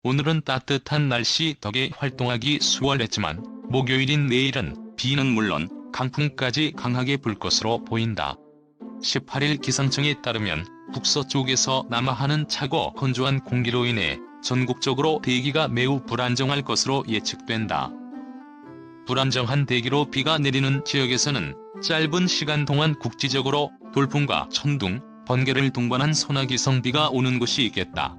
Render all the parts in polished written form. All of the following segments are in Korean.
오늘은 따뜻한 날씨 덕에 활동하기 수월했지만 목요일인 내일은 비는 물론 강풍까지 강하게 불 것으로 보인다. 18일 기상청에 따르면 북서쪽에서 남하하는 차고 건조한 공기로 인해 전국적으로 대기가 매우 불안정할 것으로 예측된다. 불안정한 대기로 비가 내리는 지역에서는 짧은 시간 동안 국지적으로 돌풍과 천둥, 번개를 동반한 소나기성 비가 오는 곳이 있겠다.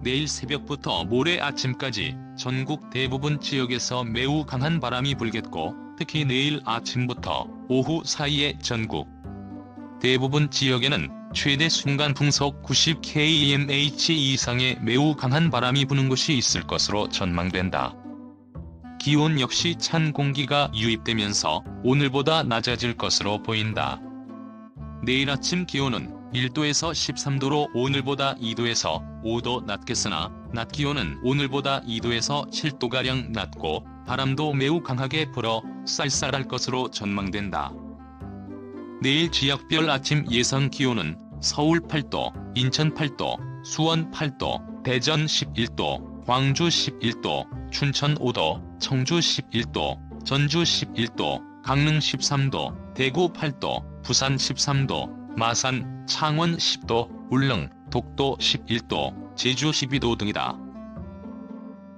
내일 새벽부터 모레 아침까지 전국 대부분 지역에서 매우 강한 바람이 불겠고, 특히 내일 아침부터 오후 사이에 전국 대부분 지역에는 최대 순간 풍속 90km/h 이상의 매우 강한 바람이 부는 곳이 있을 것으로 전망된다. 기온 역시 찬 공기가 유입되면서 오늘보다 낮아질 것으로 보인다. 내일 아침 기온은 1도에서 13도로 오늘보다 2도에서 5도 낮겠으나 낮 기온은 오늘보다 2도에서 7도가량 낮고 바람도 매우 강하게 불어 쌀쌀할 것으로 전망된다. 내일 지역별 아침 예상 기온은 서울 8도, 인천 8도, 수원 8도, 대전 11도, 광주 11도, 춘천 5도, 청주 11도, 전주 11도, 강릉 13도, 대구 8도, 부산 13도, 마산, 창원 10도, 울릉, 독도 11도, 제주 12도 등이다.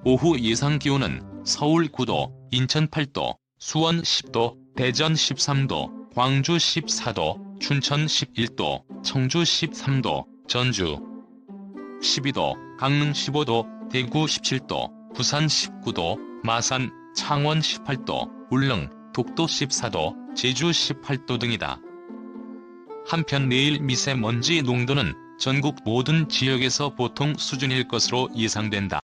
오후 예상 기온은 서울 9도, 인천 8도, 수원 10도, 대전 13도, 광주 14도, 춘천 11도, 청주 13도, 전주 12도, 강릉 15도, 대구 17도, 부산 19도, 마산, 창원 18도, 울릉, 독도 14도, 제주 18도 등이다. 한편 내일 미세먼지 농도는 전국 모든 지역에서 보통 수준일 것으로 예상된다.